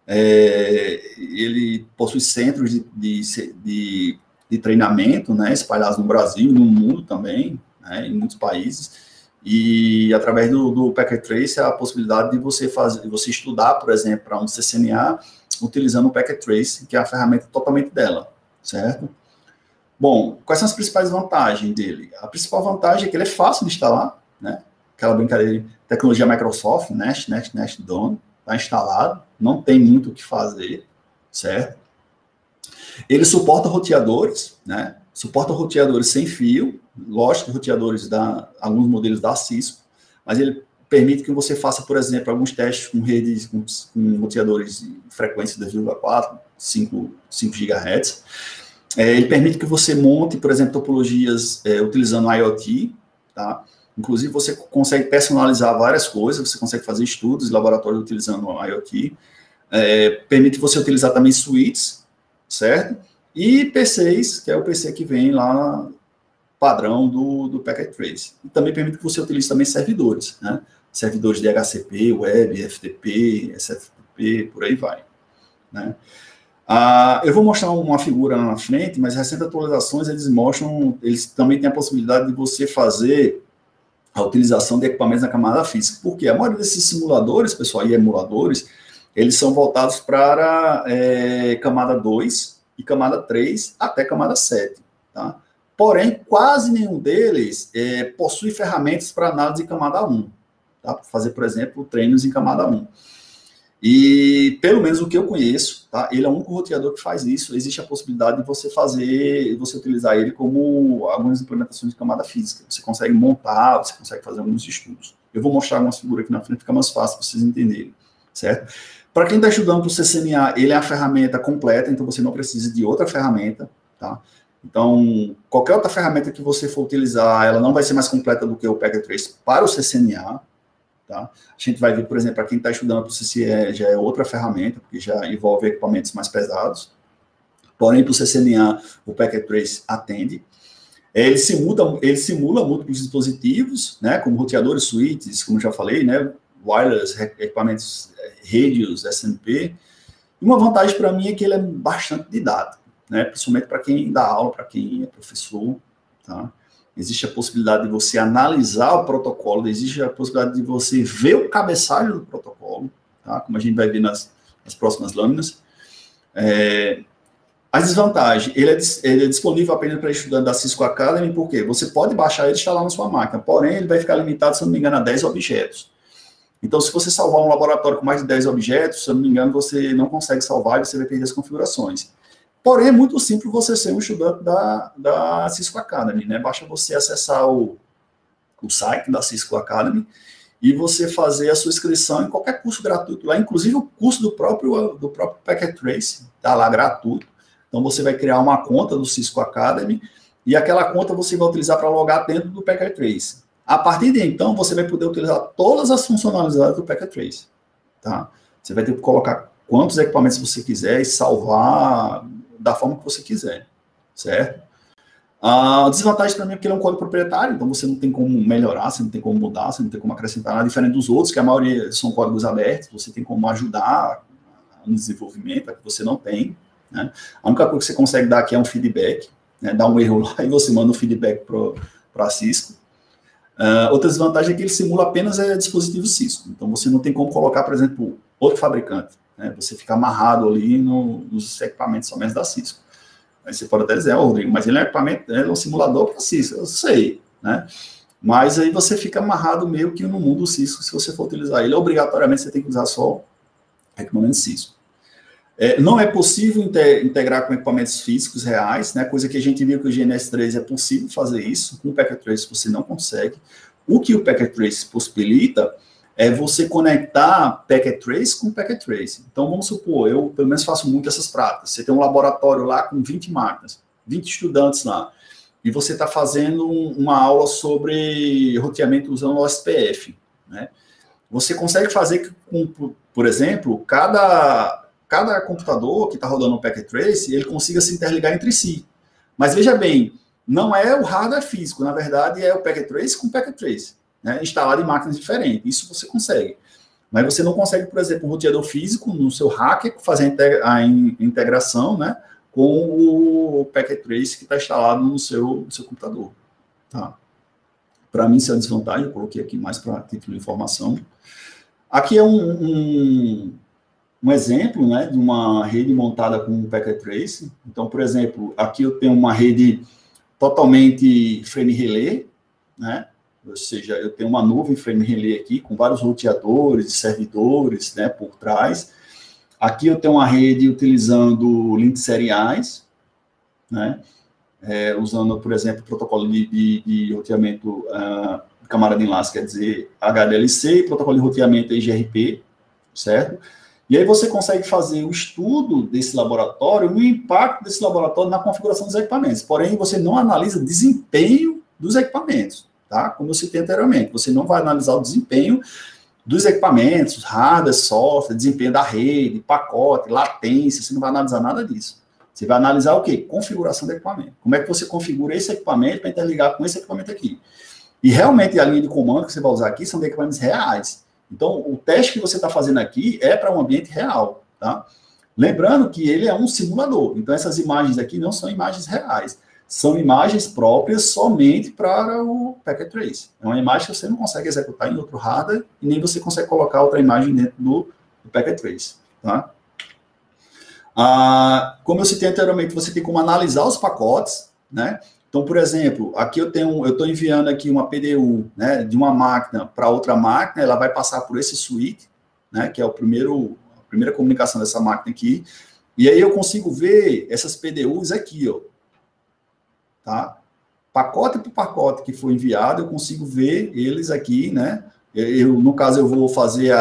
S1: ele possui centros de treinamento, né, espalhados no Brasil e no mundo também, né, em muitos países. E através do Packet Trace, a possibilidade de você estudar, por exemplo, para um CCNA, utilizando o Packet Trace, que é a ferramenta totalmente dela, certo? Bom, quais são as principais vantagens dele? A principal vantagem é que ele é fácil de instalar, né? Aquela brincadeira de tecnologia Microsoft, Nest, Done, está instalado, não tem muito o que fazer, certo? Ele suporta roteadores, né? Suporta roteadores sem fio, lógico, roteadores alguns modelos da Cisco, mas ele permite que você faça, por exemplo, alguns testes com redes, com roteadores de frequência 2,4, 5 GHz. Ele permite que você monte, por exemplo, topologias utilizando IoT, tá? Inclusive, você consegue personalizar várias coisas, você consegue fazer estudos em laboratório utilizando o IoT. Permite você utilizar também suítes, certo? E PCs, que é o PC que vem lá, padrão do Packet Trace. E também permite que você utilize também servidores, né? Servidores de HCP, Web, FTP, SFTP, por aí vai, né? Eu vou mostrar uma figura lá na frente, mas recentes atualizações, eles também têm a possibilidade de você fazer a utilização de equipamentos na camada física. Por quê? A maioria desses simuladores, pessoal, e emuladores, eles são voltados para camada 2 e camada 3 até camada 7, tá? Porém, quase nenhum deles possui ferramentas para análise de camada 1, tá? Para fazer, por exemplo, treinos em camada 1. E, pelo menos o que eu conheço, tá? Ele é o único roteador que faz isso. Existe a possibilidade de você utilizar ele como algumas implementações de camada física. Você consegue montar, você consegue fazer alguns estudos. Eu vou mostrar algumas figuras aqui na frente, fica mais fácil para vocês entenderem, certo? Para quem está estudando para o CCNA, ele é a ferramenta completa, então você não precisa de outra ferramenta, tá? Então, qualquer outra ferramenta que você for utilizar, ela não vai ser mais completa do que o Packet Trace para o CCNA, tá? A gente vai ver, por exemplo, para quem está estudando para o CCE, já é outra ferramenta, porque já envolve equipamentos mais pesados. Porém, para o CCNA, o Packet Trace atende. Ele simula múltiplos dispositivos, né, como roteadores, suítes, como já falei, né, wireless, equipamentos, radios, SNP. E uma vantagem para mim é que ele é bastante didático, né, principalmente para quem dá aula, para quem é professor, tá? Existe a possibilidade de você analisar o protocolo, existe a possibilidade de você ver o cabeçalho do protocolo, tá? Como a gente vai ver nas próximas lâminas. As desvantagens, ele é disponível apenas para estudante da Cisco Academy, porque você pode baixar ele e instalar na sua máquina, porém ele vai ficar limitado, se eu não me engano, a 10 objetos. Então, se você salvar um laboratório com mais de 10 objetos, se eu não me engano, você não consegue salvar e você vai perder as configurações. Porém, é muito simples você ser um estudante da Cisco Academy, né? Basta você acessar o site da Cisco Academy e você fazer a sua inscrição em qualquer curso gratuito lá, inclusive o curso do próprio Packet Trace, tá lá gratuito. Então, você vai criar uma conta do Cisco Academy e aquela conta você vai utilizar para logar dentro do Packet Trace. A partir de então, você vai poder utilizar todas as funcionalidades do Packet Trace, tá? Você vai ter que colocar quantos equipamentos você quiser e salvar da forma que você quiser, certo? A desvantagem também é porque ele é um código proprietário, então você não tem como melhorar, você não tem como mudar, você não tem como acrescentar nada, diferente dos outros, que a maioria são códigos abertos, você tem como ajudar no desenvolvimento, que você não tem, né? A única coisa que você consegue dar aqui é um feedback, né? Dá um erro lá e você manda um feedback para a Cisco. Outra desvantagem é que ele simula apenas dispositivo Cisco. Então, você não tem como colocar, por exemplo, outro fabricante. Né? Você fica amarrado ali nos equipamentos somente da Cisco. Aí você pode até dizer, Rodrigo, mas ele é equipamento, é um simulador para Cisco. Eu sei, né? Mas aí você fica amarrado meio que no mundo Cisco, se você for utilizar ele. Obrigatoriamente, você tem que usar só equipamento Cisco. Não é possível integrar com equipamentos físicos reais, né? Coisa que a gente viu que o GNS3 é possível fazer isso, com o Packet Trace você não consegue. O que o Packet Trace possibilita é você conectar Packet Trace com Packet Trace. Então, vamos supor, eu pelo menos faço muito essas práticas. Você tem um laboratório lá com 20 máquinas, 20 estudantes lá, e você está fazendo uma aula sobre roteamento usando o SPF, né? Você consegue fazer com, por exemplo, cada computador que está rodando o Packet Trace, ele consiga se interligar entre si. Mas veja bem, não é o hardware físico, na verdade é o Packet Trace com Packet Trace, né, instalado em máquinas diferentes. Isso você consegue. Mas você não consegue, por exemplo, um roteador físico no seu hacker fazer a integração, né, com o Packet Trace que está instalado no seu computador. Tá? Para mim, isso é uma desvantagem, eu coloquei aqui mais para título de informação. Aqui é um exemplo, né, de uma rede montada com o Packet Trace. Então, por exemplo, aqui eu tenho uma rede totalmente frame relay, né, ou seja, eu tenho uma nuvem frame relay aqui com vários roteadores, servidores, né, por trás. Aqui eu tenho uma rede utilizando links seriais, né, usando, por exemplo, o protocolo de roteamento de camada de enlace, quer dizer, HDLC, e protocolo de roteamento IGRP, certo? E aí você consegue fazer o estudo desse laboratório, o impacto desse laboratório na configuração dos equipamentos. Porém, você não analisa o desempenho dos equipamentos, tá? Como eu citei anteriormente, você não vai analisar o desempenho dos equipamentos, hardware, software, desempenho da rede, pacote, latência, você não vai analisar nada disso. Você vai analisar o quê? Configuração do equipamento. Como é que você configura esse equipamento para interligar com esse equipamento aqui? E realmente a linha de comando que você vai usar aqui são de equipamentos reais. Então, o teste que você está fazendo aqui é para um ambiente real, tá? Lembrando que ele é um simulador. Então, essas imagens aqui não são imagens reais. São imagens próprias somente para o Packet Trace. É uma imagem que você não consegue executar em outro hardware e nem você consegue colocar outra imagem dentro do Packet Trace, tá? Como eu citei anteriormente, você tem como analisar os pacotes, né? Então, por exemplo, aqui eu estou enviando aqui uma PDU, né, de uma máquina para outra máquina, ela vai passar por esse switch, né, que é a primeira comunicação dessa máquina aqui, e aí eu consigo ver essas PDUs aqui, ó, tá? Pacote por pacote que foi enviado, eu consigo ver eles aqui, né? No caso, eu vou fazer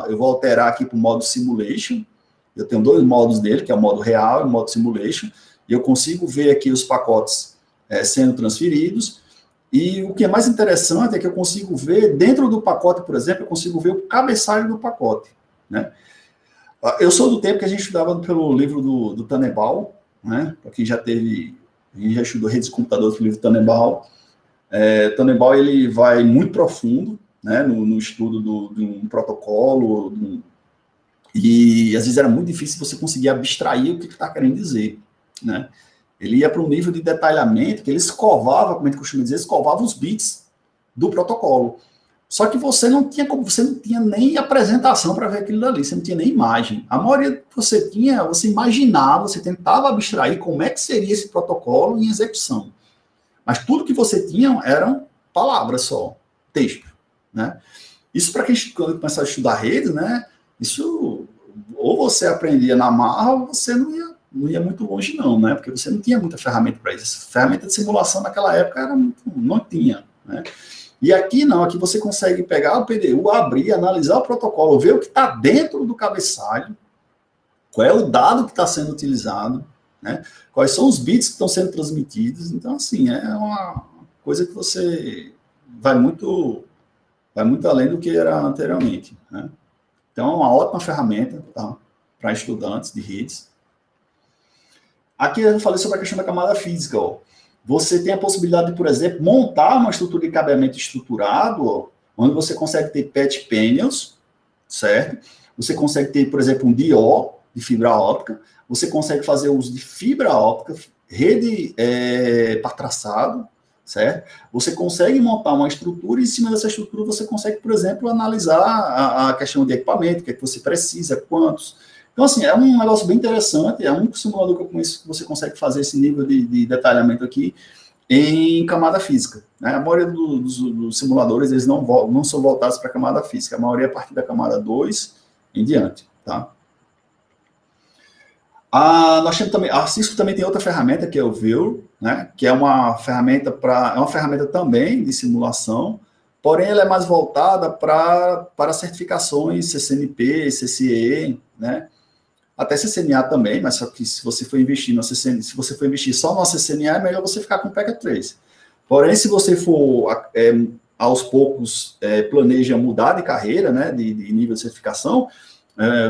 S1: eu vou alterar aqui para o modo simulation. Eu tenho dois modos dele, que é o modo real e o modo simulation, e eu consigo ver aqui os pacotes sendo transferidos, e o que é mais interessante é que eu consigo ver, dentro do pacote, por exemplo, eu consigo ver o cabeçalho do pacote, né? Eu sou do tempo que a gente estudava pelo livro do Tannenbaum, né? Para quem já teve, a gente já estudou redes de computadores pelo livro Tannenbaum. Tannenbaum, ele vai muito profundo, né? No estudo de um protocolo, e às vezes era muito difícil você conseguir abstrair o que está querendo dizer, né? Ele ia para um nível de detalhamento que ele escovava, como a gente costuma dizer, escovava os bits do protocolo. Só que você não tinha nem apresentação para ver aquilo dali, você não tinha nem imagem. A maioria que você tinha, você imaginava, você tentava abstrair como é que seria esse protocolo em execução. Mas tudo que você tinha eram palavras só, texto, né? Isso para quem começar a estudar redes, né? Isso, ou você aprendia na marra, ou você não ia muito longe não, né? Porque você não tinha muita ferramenta para isso. Ferramenta de simulação naquela época não tinha, né? E aqui não, aqui você consegue pegar o PDU, abrir, analisar o protocolo, ver o que está dentro do cabeçalho, qual é o dado que está sendo utilizado, né? Quais são os bits que estão sendo transmitidos. Então, assim, é uma coisa que você vai muito além do que era anteriormente, né? Então, é uma ótima ferramenta, tá? Para estudantes de redes. Aqui eu falei sobre a questão da camada física, ó. Você tem a possibilidade de, por exemplo, montar uma estrutura de cabeamento estruturado, ó, onde você consegue ter patch panels, certo? Você consegue ter, por exemplo, um DO, de fibra óptica. Você consegue fazer uso de fibra óptica, rede para traçado, certo? Você consegue montar uma estrutura e em cima dessa estrutura você consegue, por exemplo, analisar a questão de equipamento, o que é que você precisa, quantos. Então, assim, é um negócio bem interessante, é o único simulador que eu conheço que você consegue fazer esse nível de detalhamento aqui em camada física. Né? A maioria dos simuladores, eles não são voltados para a camada física, a maioria é a partir da camada 2 em diante, tá? Nós temos também, a Cisco também tem outra ferramenta, que é o View, né, que é uma ferramenta também de simulação, porém ela é mais voltada para certificações CCNP, CCIE, né, até CCNA também, mas só que se você for investir no CCNA, se você for investir só no CCNA, é melhor você ficar com o Packet Trace. Porém, se você for aos poucos planeja mudar de carreira, né, de nível de certificação,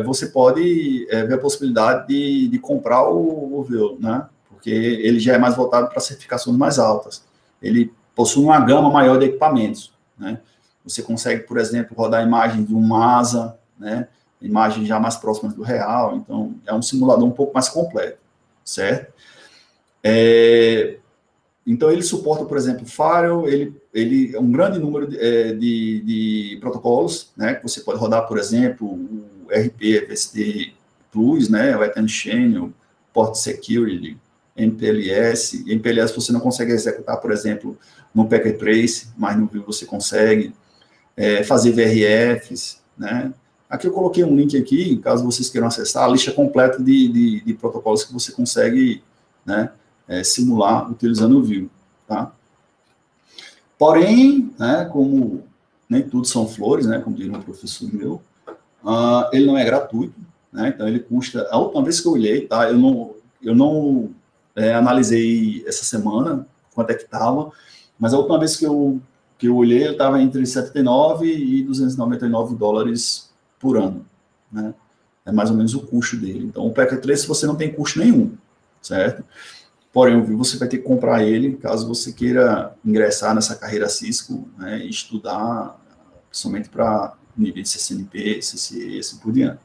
S1: você pode ver a possibilidade de comprar o View, né? Porque ele já é mais voltado para certificações mais altas. Ele possui uma gama maior de equipamentos, né? Você consegue, por exemplo, rodar imagens de um MASA, né? Imagens já mais próximas do real. Então, é um simulador um pouco mais completo, certo? Então, ele suporta, por exemplo, Firewall, ele é um grande número de protocolos, né? Que você pode rodar, por exemplo, o RP, VST Plus, né? O Ethernet Channel, Port Security, MPLS. MPLS você não consegue executar, por exemplo, no Packet Trace, mas no View você consegue fazer VRFs, né? Aqui eu coloquei um link aqui, caso vocês queiram acessar, a lista completa de protocolos que você consegue, né, simular utilizando o View, tá? Porém, né, como nem tudo são flores, né, como diria um professor meu, ele não é gratuito, né, então ele custa, a última vez que eu olhei, tá, eu não analisei essa semana quanto é que estava, mas a última vez que eu olhei, ele estava entre 79 e 299 dólares por ano, né, é mais ou menos o custo dele. Então, o Packet Trace você não tem custo nenhum, certo? Porém, o View você vai ter que comprar ele caso você queira ingressar nessa carreira Cisco, né, e estudar somente para nível de CCNP, CCE, assim por diante.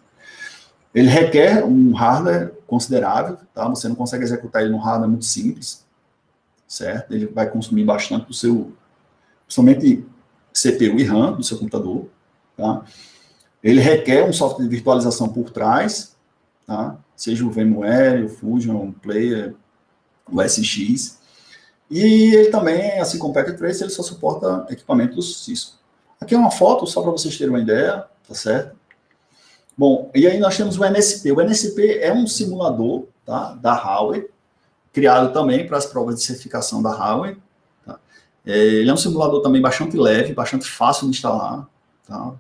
S1: Ele requer um hardware considerável, tá? Você não consegue executar ele num hardware muito simples, certo? Ele vai consumir bastante do seu, somente CPU e RAM do seu computador, tá? Ele requer um software de virtualização por trás, tá? Seja o VMware, o Fusion, o Player, o SX. E ele também, assim como o Packet Trace, ele só suporta equipamentos Cisco. Aqui é uma foto, só para vocês terem uma ideia, tá certo? Bom, e aí nós temos o NSP. O NSP é um simulador, tá, da Huawei, criado também para as provas de certificação da Huawei. Tá? Ele é um simulador também bastante leve, bastante fácil de instalar. Tá?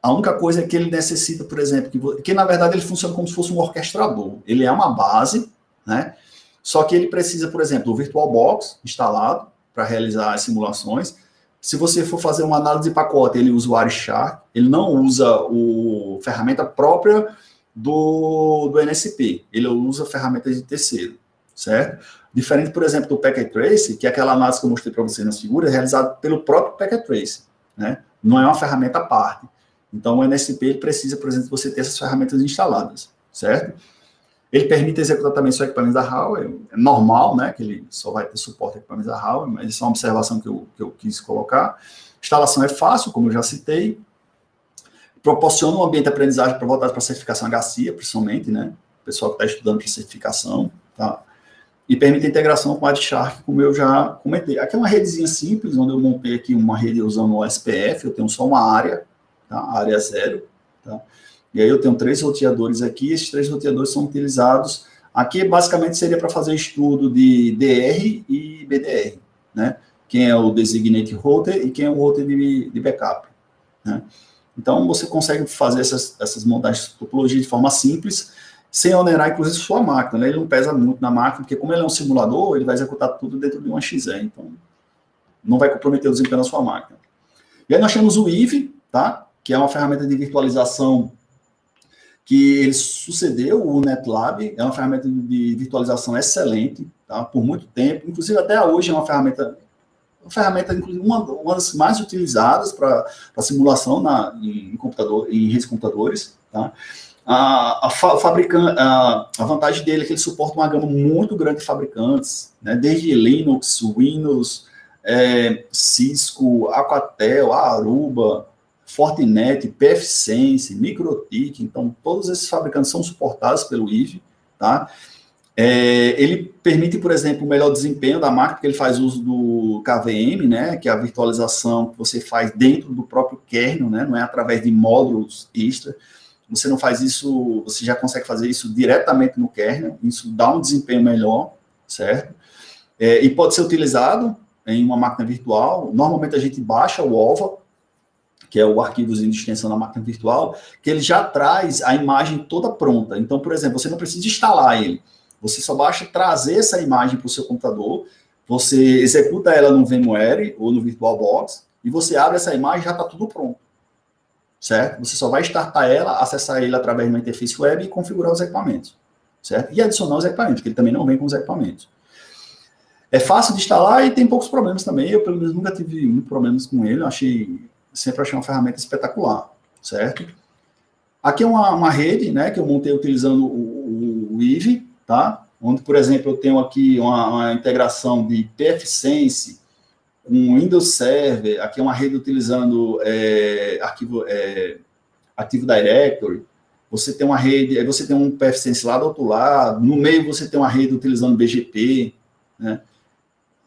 S1: A única coisa é que ele necessita, por exemplo, que na verdade ele funciona como se fosse um orquestrador. Ele é uma base, né? Só que ele precisa, por exemplo, do VirtualBox instalado para realizar as simulações. Se você for fazer uma análise de pacote, ele usa o Wireshark, ele não usa a ferramenta própria do NSP, ele usa ferramentas de terceiro, certo? Diferente, por exemplo, do Packet Trace, que é aquela análise que eu mostrei para você nas figuras, é realizada pelo próprio Packet Trace, né? Não é uma ferramenta à parte. Então, o NSP ele precisa, por exemplo, você ter essas ferramentas instaladas, certo? Ele permite executar também só equipamentos da Huawei, é normal, né, que ele só vai ter suporte a equipamentos da Huawei, mas isso é uma observação que eu quis colocar. A instalação é fácil, como eu já citei, proporciona um ambiente de aprendizagem para voltar para a certificação HCIA, principalmente, né, o pessoal que está estudando para certificação, tá? E permite a integração com a Wireshark, como eu já comentei. Aqui é uma redezinha simples, onde eu montei aqui uma rede usando o SPF, eu tenho só uma área, tá? Área 0, tá? E aí eu tenho 3 roteadores aqui, esses 3 roteadores são utilizados, aqui basicamente seria para fazer estudo de DR e BDR, né? Quem é o Designate Router e quem é o router de backup, né? Então você consegue fazer essas montagens de topologia de forma simples, sem onerar inclusive sua máquina, né? Ele não pesa muito na máquina, porque como ele é um simulador, ele vai executar tudo dentro de uma XE, então não vai comprometer o desempenho da sua máquina. E aí nós temos o IVE, tá? Que é uma ferramenta de virtualização que ele sucedeu o NetLab, é uma ferramenta de virtualização excelente, tá? Por muito tempo, inclusive até hoje é uma ferramenta uma das mais utilizadas para simulação em redes de computadores, tá? A vantagem dele é que ele suporta uma gama muito grande de fabricantes, né? Desde Linux, Windows, Cisco, Alcatel, Aruba, Fortinet, pfSense, MikroTik. Então, todos esses fabricantes são suportados pelo IVE, tá? Ele permite, por exemplo, o melhor desempenho da máquina, porque ele faz uso do KVM, né? Que é a virtualização que você faz dentro do próprio kernel, né? Não é através de módulos extra. Você não faz isso, você já consegue fazer isso diretamente no kernel, isso dá um desempenho melhor, certo? E pode ser utilizado em uma máquina virtual. Normalmente a gente baixa o OVA, que é o arquivozinho de extensão da máquina virtual, que ele já traz a imagem toda pronta. Então, por exemplo, você não precisa instalar ele, você só basta trazer essa imagem para o seu computador, você executa ela no VMware ou no VirtualBox, e você abre essa imagem e já está tudo pronto. Certo? Você só vai startar ela, acessar ele através de uma interface web e configurar os equipamentos, certo? E adicionar os equipamentos, porque ele também não vem com os equipamentos. É fácil de instalar e tem poucos problemas também. Eu, pelo menos, nunca tive muitos problemas com ele. Sempre achei uma ferramenta espetacular, certo? Aqui é uma rede, né, que eu montei utilizando o IVE, tá? Onde, por exemplo, eu tenho aqui uma integração de pfSense, um Windows Server, aqui é uma rede utilizando Active Directory, você tem uma rede, aí você tem um pfSense lá do outro lado, no meio você tem uma rede utilizando BGP, né?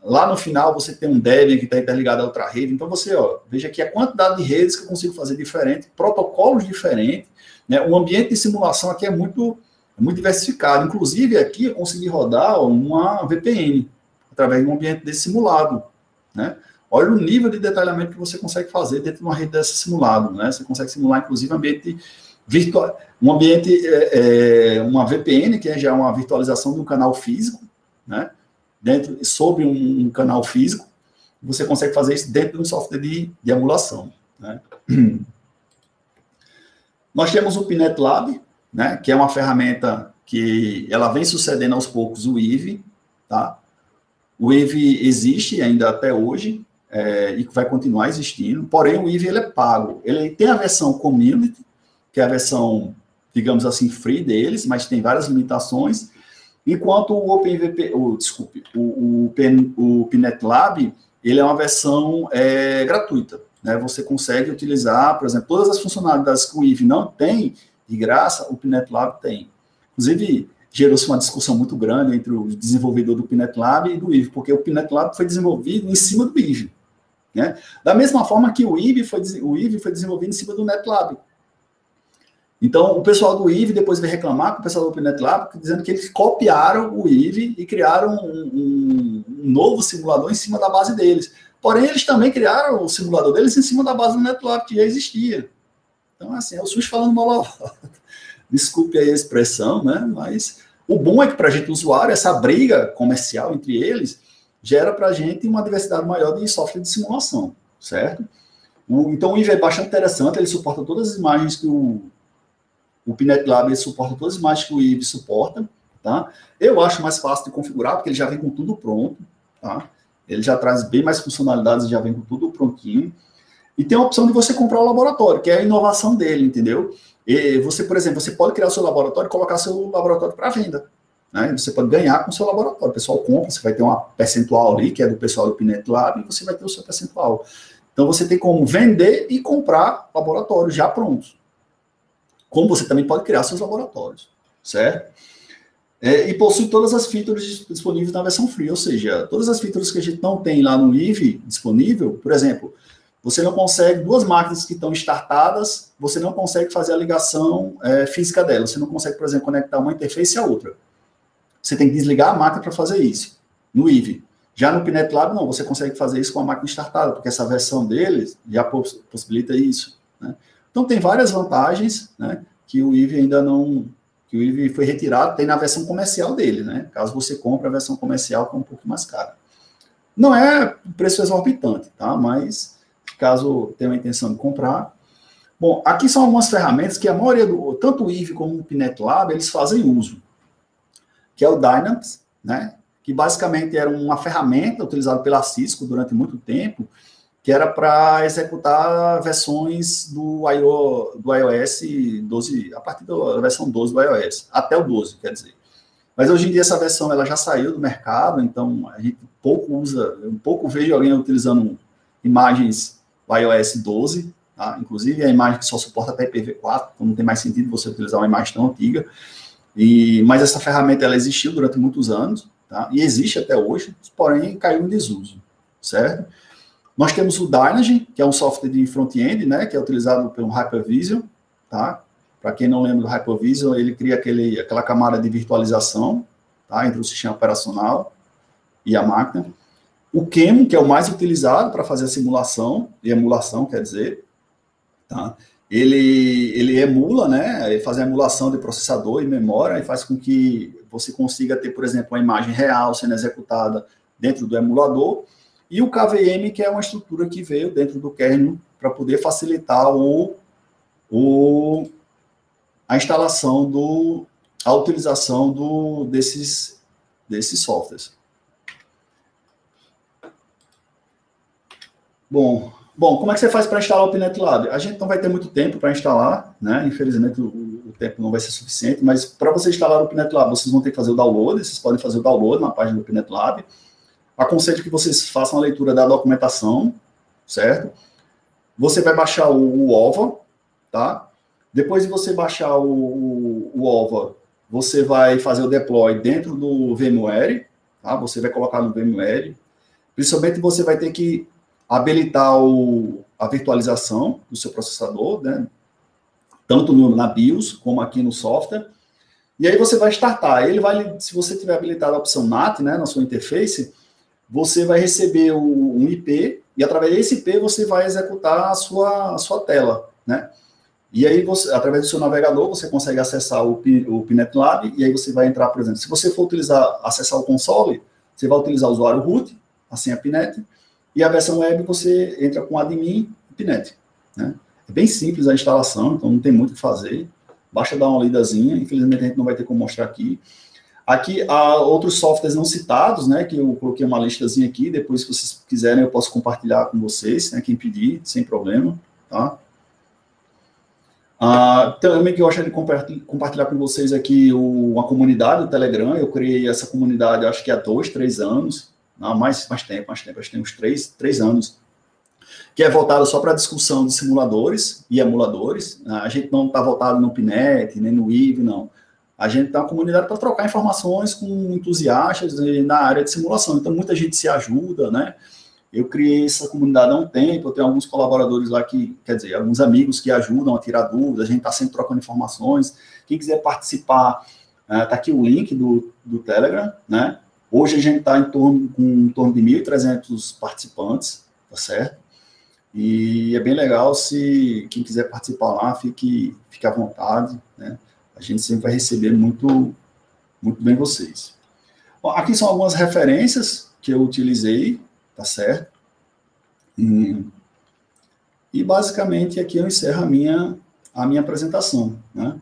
S1: Lá no final você tem um Debian que está interligado a outra rede, então você, veja aqui a quantidade de redes que eu consigo fazer diferente, protocolos diferentes, né? O ambiente de simulação aqui é muito diversificado, inclusive aqui eu consegui rodar uma VPN, através de um ambiente desse simulado, né? Olha o nível de detalhamento que você consegue fazer dentro de uma rede dessa simulado, né? Você consegue simular, inclusive, ambiente virtual, uma VPN, que já é uma virtualização de um canal físico, né? Sobre um canal físico, você consegue fazer isso dentro de um software de emulação, né? Nós temos o Pinet Lab, né? Que é uma ferramenta que ela vem sucedendo aos poucos o IVE, tá? O IVE existe ainda até hoje, e vai continuar existindo, porém o IVE ele é pago. Ele tem a versão Community, que é a versão, digamos assim, free deles, mas tem várias limitações, enquanto o Pinet Lab, ele é uma versão gratuita, né? Você consegue utilizar, por exemplo, todas as funcionalidades que o IVE não tem, de graça, o Pinet Lab tem. Inclusive, gerou-se uma discussão muito grande entre o desenvolvedor do Pinet Lab e do IVE, porque o Pinet Lab foi desenvolvido em cima do IVE, né? Da mesma forma que o IVE foi desenvolvido em cima do NetLab. Então, o pessoal do IVE depois veio reclamar com o pessoal do Pinet Lab, dizendo que eles copiaram o IVE e criaram um novo simulador em cima da base deles. Porém, eles também criaram o simulador deles em cima da base do NetLab, que já existia. Então, assim, é o SUS falando mal lavado. Desculpe aí a expressão, né? Mas o bom é que para a gente, usuário, essa briga comercial entre eles gera para a gente uma diversidade maior de software de simulação, certo? Então, o IVE é bastante interessante, ele suporta todas as imagens que o Pinet Lab, ele suporta todas as imagens que o IVE suporta, tá? Eu acho mais fácil de configurar, porque ele já vem com tudo pronto, tá? Ele já traz bem mais funcionalidades, já vem com tudo prontinho. E tem a opção de você comprar o laboratório, que é a inovação dele, entendeu? E você, por exemplo, você pode criar o seu laboratório e colocar seu laboratório para venda, né? Você pode ganhar com o seu laboratório. O pessoal compra, você vai ter uma percentual ali, que é do pessoal do Pinet Lab, e você vai ter o seu percentual. Então, você tem como vender e comprar laboratórios já prontos. Como você também pode criar seus laboratórios, certo? E possui todas as features disponíveis na versão free, ou seja, todas as features que a gente não tem lá no IVE disponível, por exemplo, você não consegue, duas máquinas que estão startadas, você não consegue fazer a ligação física delas. Você não consegue, por exemplo, conectar uma interface à outra. Você tem que desligar a máquina para fazer isso, no IVE. Já no Pinet Lab, não, você consegue fazer isso com a máquina startada, porque essa versão deles já possibilita isso, né? Então, tem várias vantagens, né, que o IVE ainda não... que o IVE foi retirado, tem na versão comercial dele, né? Caso você compre a versão comercial, que é um pouco mais cara. Não é preço exorbitante, tá? Mas... caso tenha uma intenção de comprar. Bom, aqui são algumas ferramentas que a maioria, tanto o IVE como o Pinet Lab, eles fazem uso, que é o Dynamics, né, que basicamente era uma ferramenta utilizada pela Cisco durante muito tempo que era para executar versões do iOS 12, a partir da versão 12 do iOS, até o 12, quer dizer. Mas hoje em dia essa versão ela já saiu do mercado, então a gente pouco usa, eu pouco vejo alguém utilizando imagens do iOS 12, tá? Inclusive a imagem que só suporta até IPv4, então não tem mais sentido você utilizar uma imagem tão antiga. Mas essa ferramenta ela existiu durante muitos anos, tá? E existe até hoje, porém caiu em desuso, certo? Nós temos o Dynegy, que é um software de front-end, né, que é utilizado pelo Hypervisor, tá? Para quem não lembra do Hypervisor, ele cria aquela camada de virtualização, tá, entre o sistema operacional e a máquina. O QEMU, que é o mais utilizado para fazer a simulação, e emulação, quer dizer, tá? Ele emula, né, ele faz a emulação de processador e memória, e faz com que você consiga ter, por exemplo, uma imagem real sendo executada dentro do emulador, e o KVM, que é uma estrutura que veio dentro do kernel para poder facilitar a instalação, a utilização desses softwares. Bom, como é que você faz para instalar o Pinet Lab? A gente não vai ter muito tempo para instalar, né? Infelizmente o tempo não vai ser suficiente, mas para você instalar o Pinet Lab, vocês vão ter que fazer o download, vocês podem fazer o download na página do Pinet Lab. Aconselho que vocês façam a leitura da documentação, certo? Você vai baixar o OVA, tá? Depois de você baixar o OVA, você vai fazer o deploy dentro do VMware, tá? Você vai colocar no VMware. Principalmente você vai ter que habilitar a virtualização do seu processador, né? Tanto na BIOS como aqui no software. E aí você vai startar. Ele vai, se você tiver habilitado a opção NAT, né, na sua interface, você vai receber um IP, e através desse IP você vai executar a sua tela, né? E aí, através do seu navegador, você consegue acessar o Pinet Lab, e aí você vai entrar, por exemplo, se você for acessar o console, você vai utilizar o usuário root, a senha Pinet, e a versão web você entra com admin e Pinet, né? É bem simples a instalação, então não tem muito o que fazer, basta dar uma lidazinha, infelizmente a gente não vai ter como mostrar aqui. Aqui há outros softwares não citados, né, que eu coloquei uma listazinha aqui, depois se vocês quiserem eu posso compartilhar com vocês, né, quem pedir, sem problema, tá? Também que eu gostaria de compartilhar com vocês aqui a comunidade do Telegram. Eu criei essa comunidade, acho que há 2, 3 anos, não, mais tempo, acho que tem uns 3 anos, que é voltada só para discussão de simuladores e emuladores. A gente não está voltado no Pinet, nem no IVE, não. A gente está uma comunidade para trocar informações com entusiastas na área de simulação. Então, muita gente se ajuda, né? Eu criei essa comunidade há um tempo, eu tenho alguns colaboradores lá quer dizer, alguns amigos que ajudam a tirar dúvidas, a gente está sempre trocando informações. Quem quiser participar, está aqui o link do Telegram, né? Hoje a gente está em torno de 1.300 participantes, tá certo? E é bem legal se quem quiser participar lá, fique à vontade, né? A gente sempre vai receber muito, muito bem vocês. Bom, aqui são algumas referências que eu utilizei, tá certo? E basicamente aqui eu encerro a minha apresentação, né?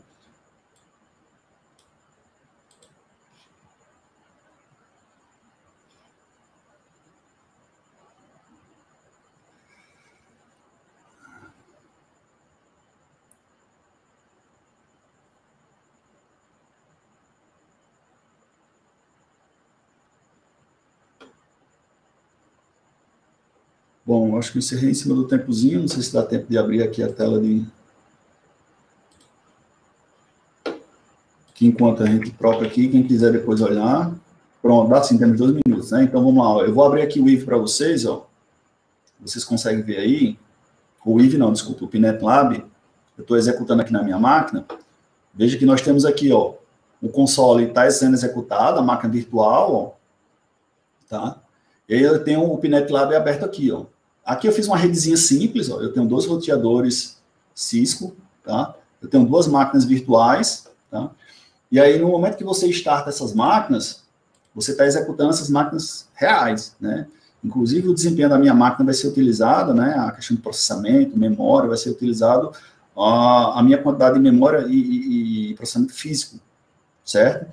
S1: Bom, acho que eu encerrei em cima do tempozinho, não sei se dá tempo de abrir aqui a tela que enquanto a gente troca aqui, quem quiser depois olhar. Pronto, dá sim, temos 2 minutos, né? Então vamos lá, eu vou abrir aqui o IVE para vocês, ó. Vocês conseguem ver aí, o IVE não, desculpa, o Pinet Lab, eu estou executando aqui na minha máquina. Veja que nós temos aqui, ó, o console está sendo executado, a máquina virtual, ó, tá? E aí eu tenho o Pinet Lab aberto aqui, ó. Aqui eu fiz uma redezinha simples, ó. Eu tenho 2 roteadores Cisco, tá? Eu tenho 2 máquinas virtuais, tá? E aí, no momento que você starta essas máquinas, você está executando essas máquinas reais, né? Inclusive, o desempenho da minha máquina vai ser utilizado, né? A questão de processamento, memória, vai ser utilizado a minha quantidade de memória e processamento físico, certo?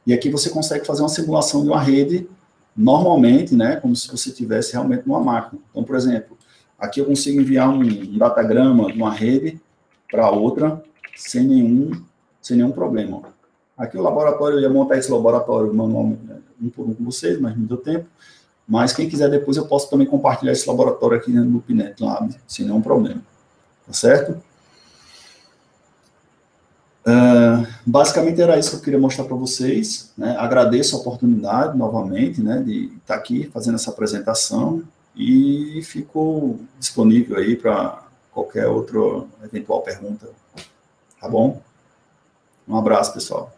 S1: E aqui você consegue fazer uma simulação de uma rede normalmente, né, como se você tivesse realmente numa máquina. Então, por exemplo, Aqui eu consigo enviar um datagrama de uma rede para outra sem nenhum problema. Aqui o laboratório, eu ia montar esse laboratório manualmente, né, um por um com vocês, mas não deu tempo. Mas quem quiser depois, eu posso também compartilhar esse laboratório aqui no LoopNet Lab, sem nenhum problema. Tá certo? Basicamente era isso que eu queria mostrar para vocês, né? Agradeço a oportunidade novamente, né, de estar aqui fazendo essa apresentação e fico disponível aí para qualquer outra eventual pergunta, tá bom? Um abraço, pessoal.